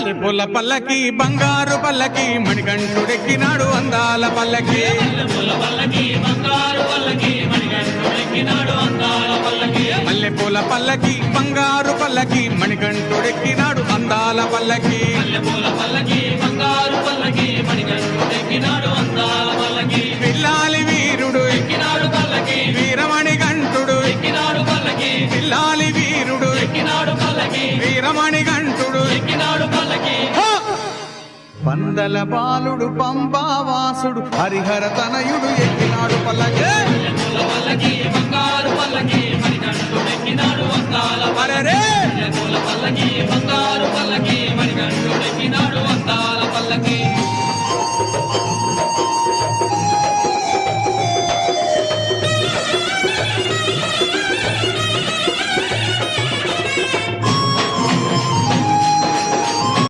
మల్లెపూల పల్లకి బంగారు పల్లకి మణికంఠుడెక్కినాడు అందాల పల్లకి మల్లెపూల పల్లకి బంగారు పల్లకి మణికంఠుడెక్కినాడు అందాల పల్లకి పిల్లాలి వీరుడు వీరమణి గంటుడు పిల్లాలి వీరుడు వీరమణి గంటుడు పందల బాలుడు పంబావాసుడు హరిహర తనయుడు ఎక్కినాడు పల్లకి అరే